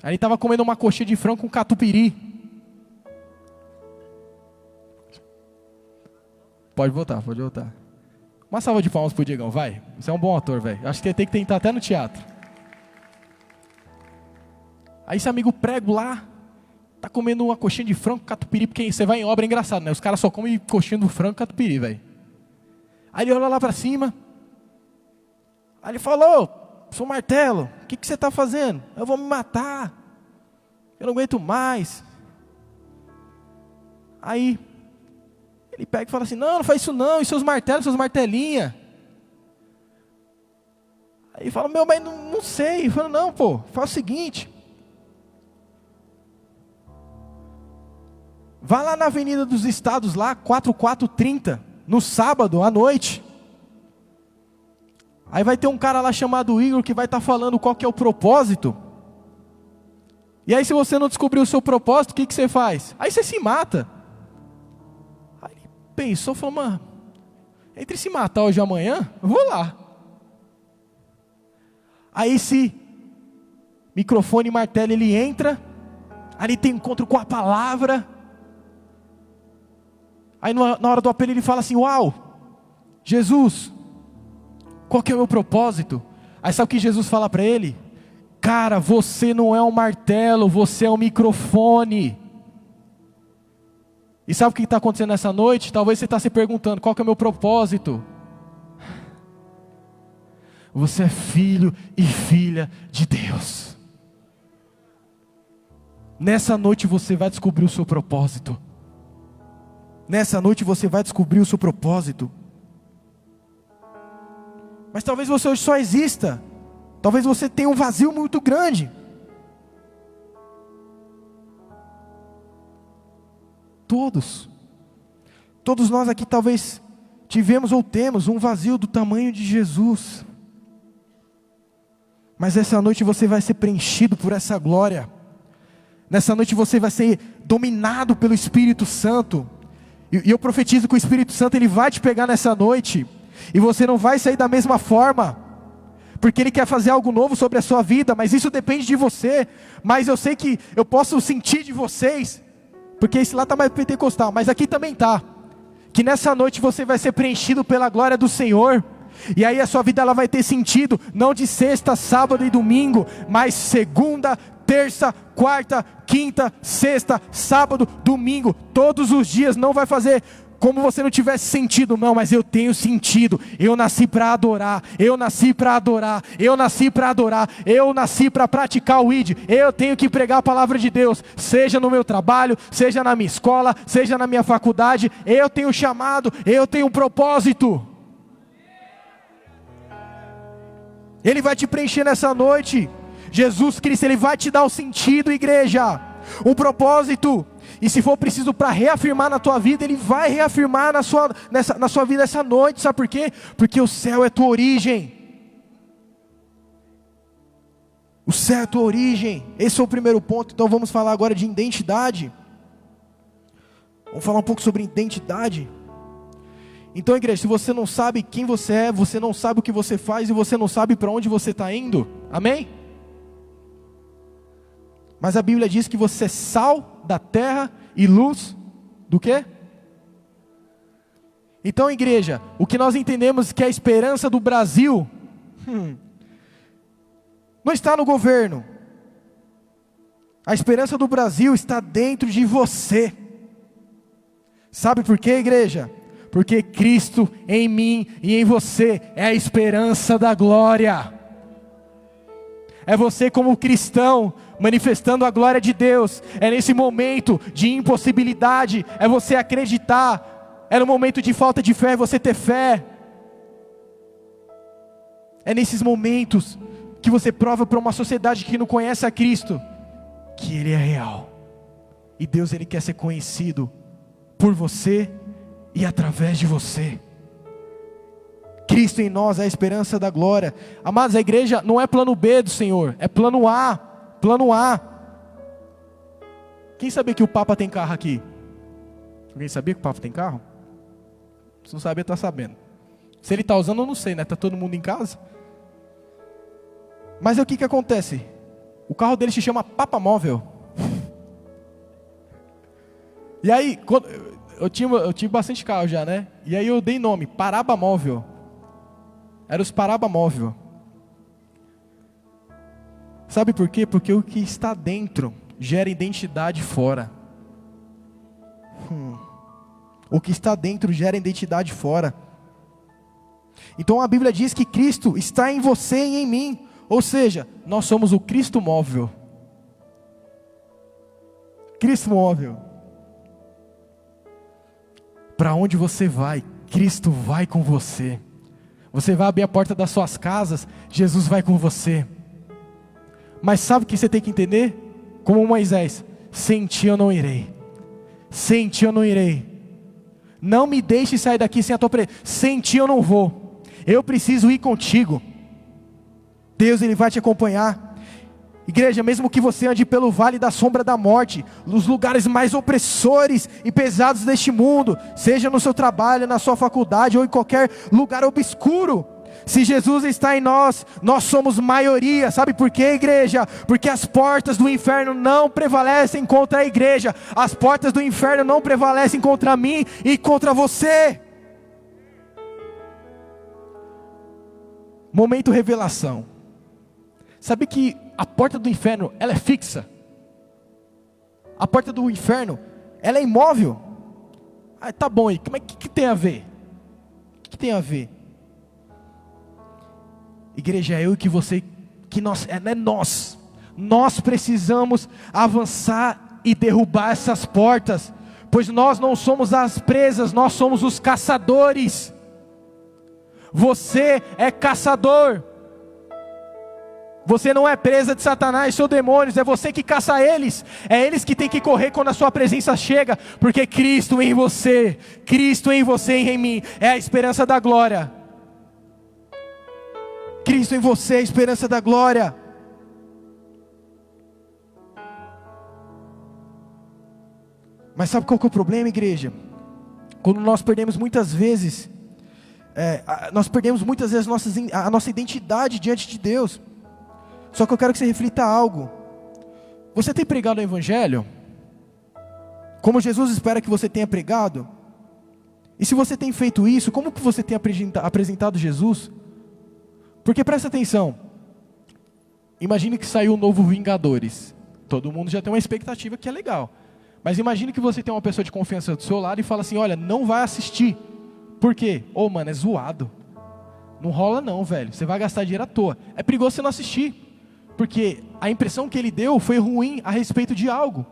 Aí ele estava comendo uma coxinha de frango com catupiry. Pode voltar. Uma salva de palmas pro Diegão, vai. Você é um bom ator, velho. Acho que ele tem que tentar até no teatro. Aí esse amigo prego lá tá comendo uma coxinha de frango com catupiry, porque você vai em obra, é engraçado, né? Os caras só comem coxinha do frango com catupiry, velho. Aí ele olha lá para cima. Aí ele falou: seu martelo, o que você está fazendo? Eu vou me matar. Eu não aguento mais. Aí ele pega e fala assim: não faz isso não. E seus martelos, suas martelinhas? Aí ele fala: meu, mas não sei. Ele fala: não, pô, faz o seguinte. Vá lá na Avenida dos Estados, lá, 4430, no sábado, à noite. Aí vai ter um cara lá chamado Igor, que vai estar falando qual que é o propósito. E aí se você não descobrir o seu propósito, o que você faz? Aí você se mata. Aí ele pensou, falou: mano, entre se matar hoje e amanhã, eu vou lá. Aí esse microfone e martelo, ele entra, aí ele tem encontro com a palavra. Aí na hora do apelo ele fala assim: uau, Jesus, qual que é o meu propósito? Aí sabe o que Jesus fala para ele? Cara, você não é um martelo, você é um microfone. E sabe o que está acontecendo nessa noite? Talvez você está se perguntando: qual que é o meu propósito? Você é filho e filha de Deus. Nessa noite você vai descobrir o seu propósito. Nessa noite você vai descobrir o seu propósito. Mas talvez você hoje só exista. Talvez você tenha um vazio muito grande. Todos nós aqui talvez tivemos ou temos um vazio do tamanho de Jesus. Mas essa noite você vai ser preenchido por essa glória. Nessa noite você vai ser dominado pelo Espírito Santo. E eu profetizo que o Espírito Santo ele vai te pegar nessa noite. E você não vai sair da mesma forma. Porque Ele quer fazer algo novo sobre a sua vida. Mas isso depende de você. Mas eu sei que eu posso sentir de vocês. Porque esse lá está mais pentecostal. Mas aqui também está. Que nessa noite você vai ser preenchido pela glória do Senhor. E aí a sua vida ela vai ter sentido. Não de sexta, sábado e domingo. Mas segunda, terça, quarta, quinta, sexta, sábado, domingo, todos os dias. Não vai fazer como você não tivesse sentido, não, mas eu tenho sentido. Eu nasci para adorar, eu nasci para adorar, eu nasci para adorar, eu nasci para praticar o ID. Eu tenho que pregar a palavra de Deus, seja no meu trabalho, seja na minha escola, seja na minha faculdade. Eu tenho chamado, eu tenho um propósito. Ele vai te preencher nessa noite. Jesus Cristo, Ele vai te dar o sentido, igreja, um propósito. E se for preciso para reafirmar na tua vida, Ele vai reafirmar na sua vida essa noite. Sabe por quê? Porque o céu é tua origem. O céu é tua origem. Esse é o primeiro ponto. Então vamos falar agora de identidade. Vamos falar um pouco sobre identidade. Então, igreja, se você não sabe quem você é, você não sabe o que você faz e você não sabe para onde você está indo, amém? Mas a Bíblia diz que você é sal da terra e luz do quê? Então, igreja, o que nós entendemos que a esperança do Brasil não está no governo. A esperança do Brasil está dentro de você. Sabe por quê, igreja? Porque Cristo em mim e em você é a esperança da glória. É você como cristão manifestando a glória de Deus. É nesse momento de impossibilidade, é você acreditar. É no momento de falta de fé, você ter fé. É nesses momentos que você prova para uma sociedade que não conhece a Cristo que Ele é real. E Deus, Ele quer ser conhecido por você e através de você. Cristo em nós é a esperança da glória. Amados, a igreja não é plano B do Senhor, é plano A. Plano A. Quem sabia que o Papa tem carro aqui? Alguém sabia que o Papa tem carro? Se não sabia, está sabendo. Se ele está usando, eu não sei, né? Está todo mundo em casa. Mas o que acontece? O carro dele se chama Papa Móvel. E aí, eu tinha bastante carro já, né? E aí eu dei nome, Paraba Móvel. Era os Paraba Móvel. Sabe por quê? Porque o que está dentro gera identidade fora. O que está dentro gera identidade fora. Então a Bíblia diz que Cristo está em você e em mim. Ou seja, nós somos o Cristo móvel. Cristo móvel. Para onde você vai, Cristo vai com você. Você vai abrir a porta das suas casas, Jesus vai com você. Mas sabe o que você tem que entender? Como Moisés, sem ti eu não irei. Sem ti eu não irei. Não me deixe sair daqui sem a tua presença. Sem ti eu não vou. Eu preciso ir contigo. Deus, Ele vai te acompanhar. Igreja, mesmo que você ande pelo vale da sombra da morte, nos lugares mais opressores e pesados deste mundo, seja no seu trabalho, na sua faculdade ou em qualquer lugar obscuro, se Jesus está em nós, nós somos maioria. Sabe por quê, igreja? Porque as portas do inferno não prevalecem contra a igreja. As portas do inferno não prevalecem contra mim e contra você. Momento revelação. Sabe que a porta do inferno, ela é fixa? A porta do inferno, ela é imóvel. Ah, tá bom, e como é que tem a ver? O que tem a ver? Igreja, eu e que você, que nós, não é nós. Nós precisamos avançar e derrubar essas portas, pois nós não somos as presas, nós somos os caçadores. Você é caçador. Você não é presa de Satanás ou demônios, é você que caça eles. É eles que tem que correr quando a sua presença chega, porque Cristo em você e em mim é a esperança da glória. Cristo em você é a esperança da glória. Mas sabe qual que é o problema, igreja? Quando nós perdemos muitas vezes, a nossa identidade diante de Deus. Só que eu quero que você reflita algo. Você tem pregado o Evangelho? Como Jesus espera que você tenha pregado? E se você tem feito isso, como que você tem apresentado Jesus? Porque presta atenção. Imagine que saiu o novo Vingadores. Todo mundo já tem uma expectativa que é legal. Mas imagine que você tem uma pessoa de confiança do seu lado e fala assim, olha, não vai assistir. Por quê? Mano, é zoado. Não rola não, velho. Você vai gastar dinheiro à toa. É perigoso você não assistir. Porque a impressão que ele deu foi ruim a respeito de algo.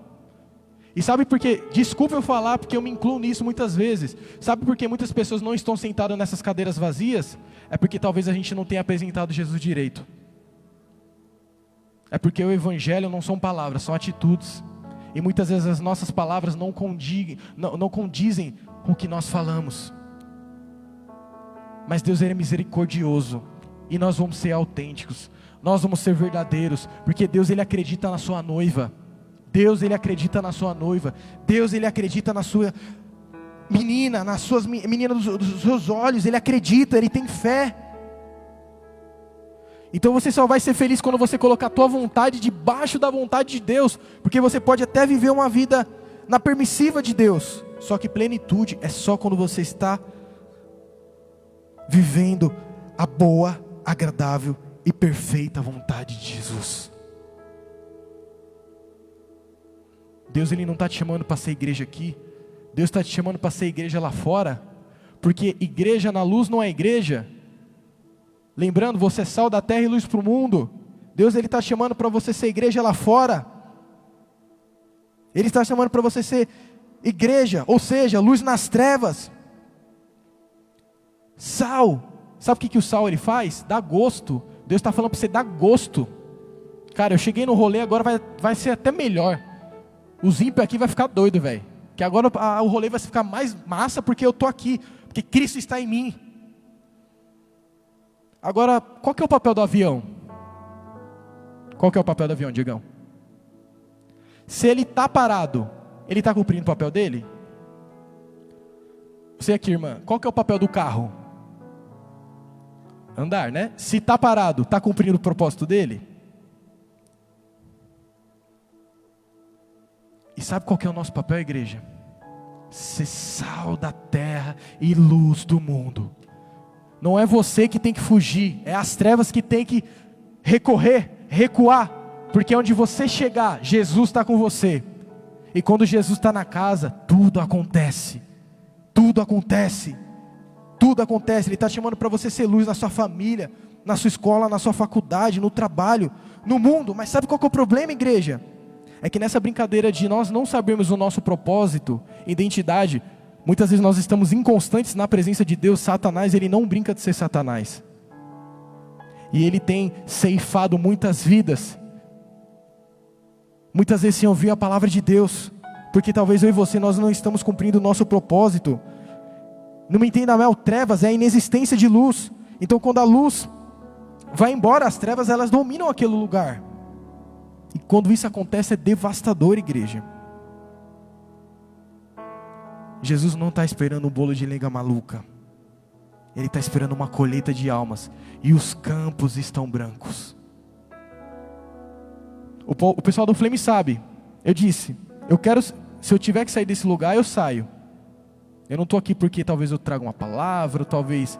E sabe por quê? Desculpa eu falar, porque eu me incluo nisso muitas vezes. Sabe por que muitas pessoas não estão sentadas nessas cadeiras vazias? É porque talvez a gente não tenha apresentado Jesus direito. É porque o Evangelho não são palavras, são atitudes. E muitas vezes as nossas palavras não condizem com o que nós falamos. Mas Deus, Ele é misericordioso. E nós vamos ser autênticos. Nós vamos ser verdadeiros, porque Deus, Ele acredita na sua noiva. Deus, Ele acredita na sua noiva. Deus, Ele acredita na sua menina, nas suas meninas dos seus olhos. Ele acredita, Ele tem fé. Então você só vai ser feliz quando você colocar a tua vontade debaixo da vontade de Deus. Porque você pode até viver uma vida na permissiva de Deus. Só que plenitude é só quando você está vivendo a boa, agradável e perfeita vontade de Jesus. Deus, Ele não está te chamando para ser igreja aqui. Deus está te chamando para ser igreja lá fora. Porque igreja na luz não é igreja. Lembrando, você é sal da terra e luz para o mundo. Deus, Ele está chamando para você ser igreja lá fora. Ele está chamando para você ser igreja, ou seja, luz nas trevas. Sal. Sabe o que o sal ele faz? Dá gosto. Deus está falando para você dar gosto. Cara, eu cheguei no rolê, agora vai ser até melhor. Os ímpios aqui vai ficar doido, velho. Que agora o rolê vai ficar mais massa porque eu estou aqui. Porque Cristo está em mim. Agora, qual que é o papel do avião? Qual que é o papel do avião, Diegão? Se ele está parado, ele está cumprindo o papel dele? Você aqui, irmã, qual que é o papel do carro? Andar, né? Se está parado, está cumprindo o propósito dele? E sabe qual que é o nosso papel, igreja? Ser sal da terra e luz do mundo. Não é você que tem que fugir, é as trevas que tem que recuar. Porque onde você chegar, Jesus está com você. E quando Jesus está na casa, tudo acontece. Tudo acontece. Tudo acontece. Ele está chamando para você ser luz na sua família, na sua escola, na sua faculdade, no trabalho, no mundo. Mas sabe qual que é o problema, igreja? É que nessa brincadeira de nós não sabermos o nosso propósito, identidade, muitas vezes nós estamos inconstantes na presença de Deus. Satanás, ele não brinca de ser Satanás. E ele tem ceifado muitas vidas. Muitas vezes sem ouvir a palavra de Deus. Porque talvez eu e você, nós não estamos cumprindo o nosso propósito. Não me entenda mal, trevas é a inexistência de luz. Então quando a luz vai embora, as trevas elas dominam aquele lugar. E quando isso acontece é devastador, igreja. Jesus não está esperando um bolo de lenga maluca. Ele está esperando uma colheita de almas. E os campos estão brancos. O pessoal do Flame sabe. Eu disse, se eu tiver que sair desse lugar, eu saio. Eu não estou aqui porque talvez eu traga uma palavra, ou talvez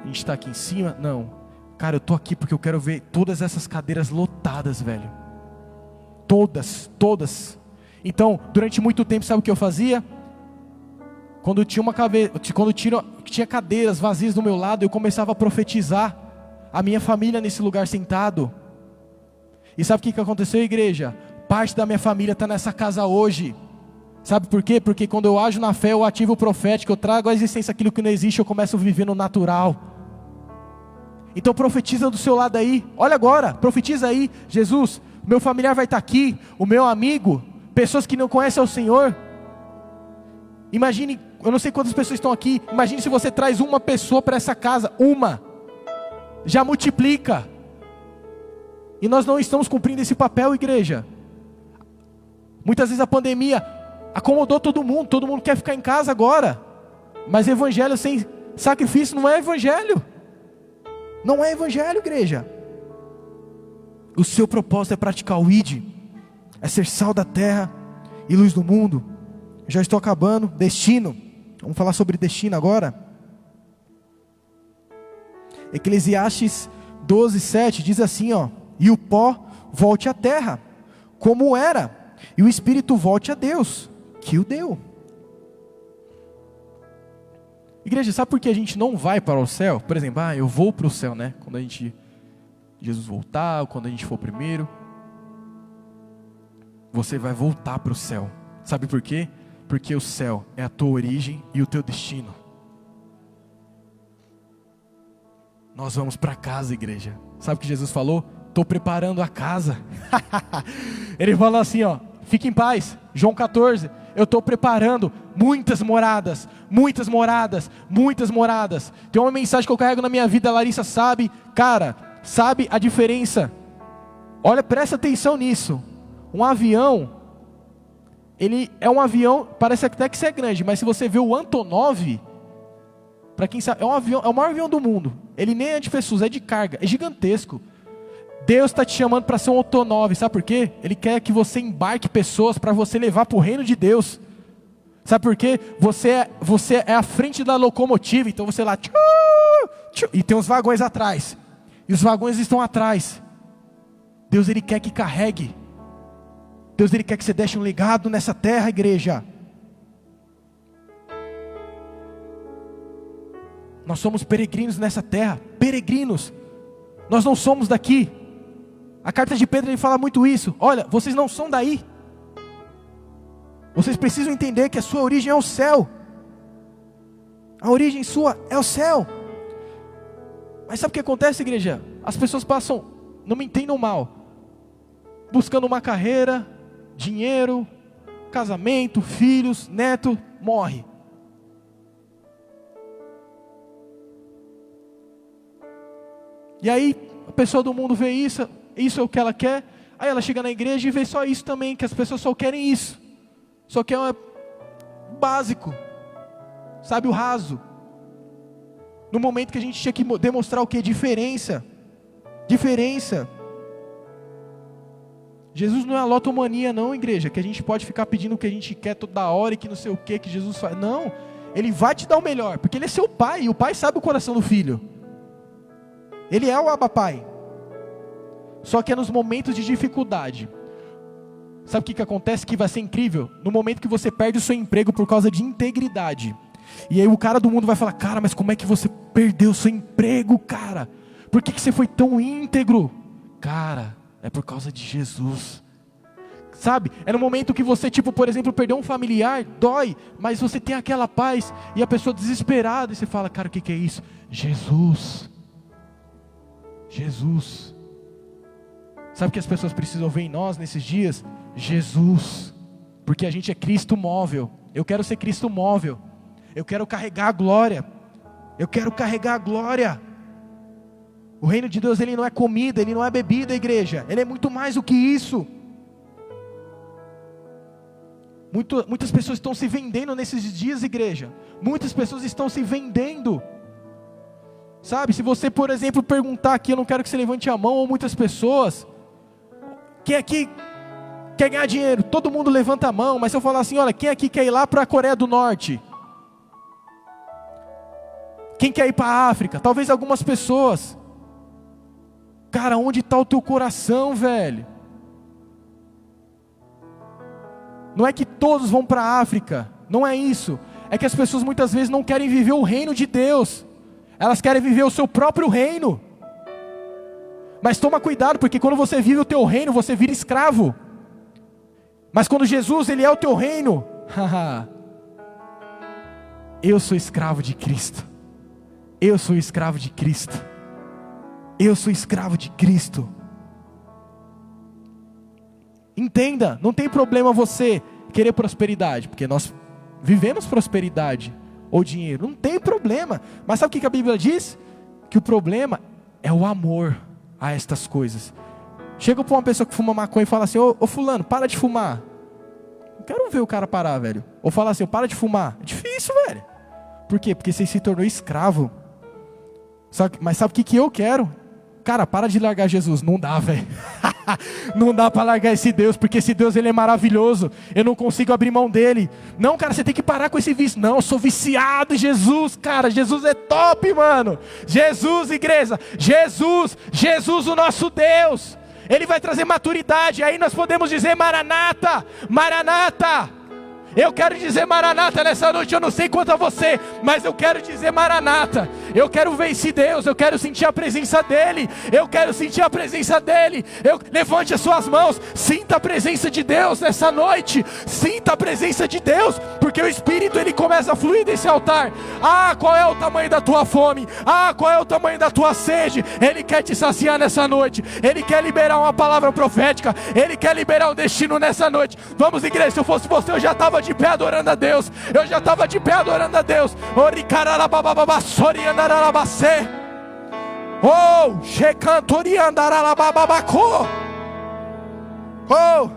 a gente está aqui em cima. Não. Cara, eu estou aqui porque eu quero ver todas essas cadeiras lotadas, velho. Todas. Então, durante muito tempo, sabe o que eu fazia? Quando tinha cadeiras vazias do meu lado, eu começava a profetizar a minha família nesse lugar sentado. E sabe o que aconteceu, igreja? Parte da minha família está nessa casa hoje. Sabe por quê? Porque quando eu ajo na fé, eu ativo o profético, eu trago à existência aquilo que não existe, eu começo a viver no natural. Então profetiza do seu lado aí. Olha agora, profetiza aí. Jesus, meu familiar vai estar aqui, o meu amigo, pessoas que não conhecem o Senhor. Imagine, eu não sei quantas pessoas estão aqui. Imagine se você traz uma pessoa para essa casa. Uma. Já multiplica. E nós não estamos cumprindo esse papel, igreja. Muitas vezes a pandemia acomodou todo mundo quer ficar em casa agora. Mas evangelho sem sacrifício não é evangelho. Não é evangelho, igreja. O seu propósito é praticar o ID, é ser sal da terra e luz do mundo. Já estou acabando. Destino, vamos falar sobre destino agora. Eclesiastes 12:7 diz assim, ó: e o pó volte à terra, como era, e o espírito volte a Deus, que o deu. Igreja, sabe por que a gente não vai para o céu? Por exemplo, eu vou para o céu, né? Quando Jesus voltar, ou quando a gente for primeiro. Você vai voltar para o céu. Sabe por quê? Porque o céu é a tua origem e o teu destino. Nós vamos para casa, igreja. Sabe o que Jesus falou? Estou preparando a casa. Ele falou assim, ó: fique em paz. João 14. Eu estou preparando muitas moradas. Muitas moradas. Muitas moradas. Tem uma mensagem que eu carrego na minha vida. A Larissa sabe. Cara, sabe a diferença. Olha, presta atenção nisso. Um avião, ele é um avião, parece até que isso é grande, mas se você vê o Antonov, para quem sabe, é um avião, é o maior avião do mundo. Ele nem é de pessoas, é de carga, é gigantesco. Deus está te chamando para ser um Antonov, sabe por quê? Ele quer que você embarque pessoas para você levar para o reino de Deus. Sabe por quê? Você é à frente da locomotiva, então você lá, tchu, tchu, e tem os vagões atrás, e os vagões estão atrás. Deus, Ele quer que carregue. Deus, Ele quer que você deixe um legado nessa terra, igreja. Nós somos peregrinos nessa terra, peregrinos. Nós não somos daqui. A carta de Pedro, ele fala muito isso. Olha, vocês não são daí. Vocês precisam entender que a sua origem é o céu. A origem sua é o céu. Mas sabe o que acontece, igreja? As pessoas passam, não me entendam mal, buscando uma carreira, dinheiro, casamento, filhos, neto, morre. E aí, a pessoa do mundo vê isso é o que ela quer. Aí ela chega na igreja e vê só isso também, que as pessoas só querem isso. Só que é básico, sabe, o raso. No momento que a gente tinha que demonstrar o que? Diferença. Jesus não é a lotomania não, igreja, que a gente pode ficar pedindo o que a gente quer toda hora e que não sei o que Jesus faz. Não, Ele vai te dar o melhor, porque Ele é seu pai, e o pai sabe o coração do filho. Ele é o Abba Pai. Só que é nos momentos de dificuldade. Sabe o que acontece que vai ser incrível? No momento que você perde o seu emprego por causa de integridade. E aí o cara do mundo vai falar, cara, mas como é que você perdeu o seu emprego, cara? Por que você foi tão íntegro? Cara, é por causa de Jesus. Sabe? É no momento que você, por exemplo, perdeu um familiar, dói, mas você tem aquela paz, e a pessoa desesperada, e você fala, cara, o que é isso? Jesus. Sabe o que as pessoas precisam ver em nós nesses dias? Jesus. Porque a gente é Cristo móvel. Eu quero ser Cristo móvel. Eu quero carregar a glória. O reino de Deus, ele não é comida, ele não é bebida, igreja. Ele é muito mais do que isso. Muitas pessoas estão se vendendo nesses dias, igreja. Muitas pessoas estão se vendendo. Sabe, se você, por exemplo, perguntar aqui, eu não quero que você levante a mão, ou muitas pessoas, quem aqui quer ganhar dinheiro? Todo mundo levanta a mão, mas se eu falar assim, olha, quem aqui quer ir lá para a Coreia do Norte? Quem quer ir para a África? Talvez algumas pessoas. Cara, onde está o teu coração, velho? Não é que todos vão para a África, não é isso. É que as pessoas muitas vezes não querem viver o reino de Deus. Elas querem viver o seu próprio reino. Mas toma cuidado, porque quando você vive o teu reino, você vira escravo. Mas quando Jesus, Ele é o teu reino, eu sou escravo de Cristo. Eu sou escravo de Cristo. Eu sou escravo de Cristo. Entenda, não tem problema você querer prosperidade, porque nós vivemos prosperidade ou dinheiro, não tem problema. Mas sabe o que a Bíblia diz? Que o problema é o amor a estas coisas. Chega para uma pessoa que fuma maconha e fala assim, ô fulano, para de fumar. Não quero ver o cara parar, velho. Ou fala assim, para de fumar. É difícil, velho. Por quê? Porque você se tornou escravo. Mas sabe o que eu quero? Cara, para de largar Jesus. Não dá, velho. Não dá para largar esse Deus, porque esse Deus, Ele é maravilhoso. Eu não consigo abrir mão dele. Não, cara, você tem que parar com esse vício. Não, eu sou viciado em Jesus, cara. Jesus é top, mano. Jesus, igreja. Jesus, o nosso Deus. Ele vai trazer maturidade. Aí nós podemos dizer Maranata, Maranata. Eu quero dizer Maranata nessa noite, eu não sei quanto a você, mas eu quero dizer Maranata. Eu quero ver esse Deus, eu quero sentir a presença dEle. Levante as suas mãos, sinta a presença de Deus nessa noite. Sinta a presença de Deus, porque o Espírito, ele começa a fluir desse altar. Qual é o tamanho da tua fome? Qual é o tamanho da tua sede? Ele quer te saciar nessa noite. Ele quer liberar uma palavra profética. Ele quer liberar um destino nessa noite. Vamos, igreja, se eu fosse você, eu já estava de pé adorando a Deus. Oh, shekantoriandaralababaco. Oh,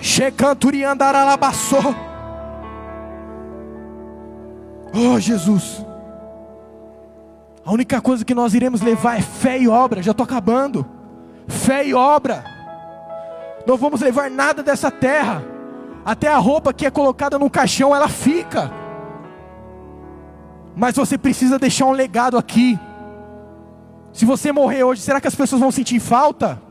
Shekanturiandaralabassou. Oh Jesus, a única coisa que nós iremos levar é fé e obra. Já estou acabando. Fé e obra. Não vamos levar nada dessa terra. Até a roupa que é colocada no caixão, ela fica. Mas você precisa deixar um legado aqui. Se você morrer hoje, será que as pessoas vão sentir falta?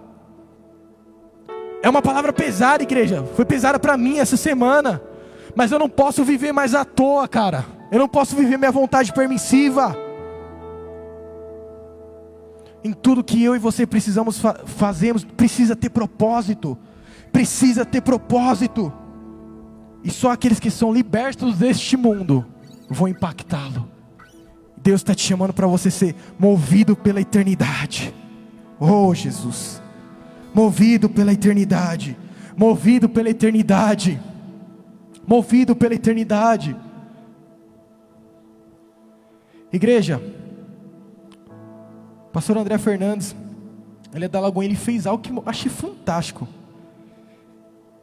É uma palavra pesada, igreja. Foi pesada para mim essa semana. Mas eu não posso viver mais à toa, cara. Eu não posso viver minha vontade permissiva. Em tudo que eu e você precisamos fazemos, precisa ter propósito. Precisa ter propósito. E só aqueles que são libertos deste mundo vão impactá-lo. Deus está te chamando para você ser movido pela eternidade. Oh Jesus, movido pela eternidade. Movido pela eternidade. Movido pela eternidade. Igreja, pastor André Fernandes, ele é da Lagoinha, ele fez algo que eu achei fantástico.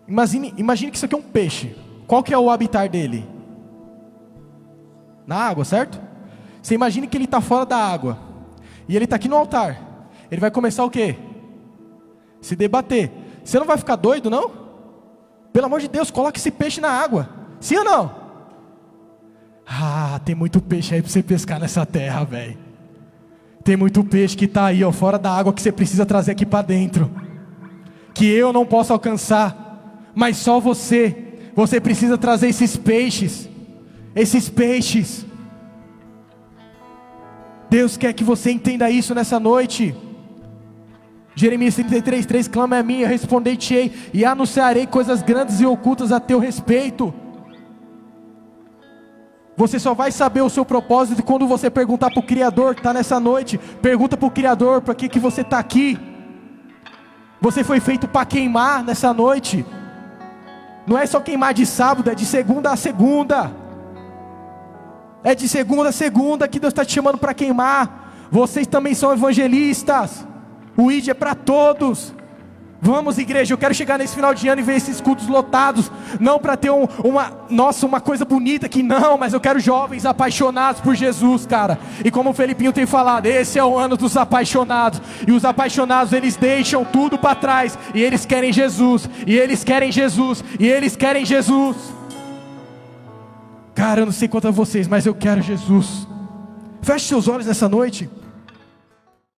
Imagine que isso aqui é um peixe. Qual que é o habitat dele? Na água, certo? Você imagine que ele está fora da água. E ele está aqui no altar. Ele vai começar o quê? Se debater. Você não vai ficar doido, não? Pelo amor de Deus, coloque esse peixe na água. Sim ou não? Ah, tem muito peixe aí para você pescar nessa terra, velho. Tem muito peixe que está aí, ó, fora da água, que você precisa trazer aqui para dentro. Que eu não posso alcançar. Mas só você. Você precisa trazer esses peixes. Esses peixes. Deus quer que você entenda isso nessa noite. Jeremias 33:3, clama a mim, eu responder-te-ei, e anunciarei coisas grandes e ocultas a teu respeito. Você só vai saber o seu propósito quando você perguntar para o Criador que está nessa noite. Pergunta para o Criador, para que você está aqui. Você foi feito para queimar nessa noite. Não é só queimar de sábado, é de segunda a segunda. É de segunda a segunda que Deus está te chamando para queimar. Vocês também são evangelistas. O ID é para todos. Vamos, igreja, eu quero chegar nesse final de ano e ver esses cultos lotados. Não para ter uma coisa bonita aqui, não. Mas eu quero jovens apaixonados por Jesus, cara. E como o Felipinho tem falado, esse é o ano dos apaixonados. E os apaixonados, eles deixam tudo para trás. E eles querem Jesus. E eles querem Jesus. E eles querem Jesus. Cara, eu não sei quanto a vocês, mas eu quero Jesus. Feche seus olhos nessa noite.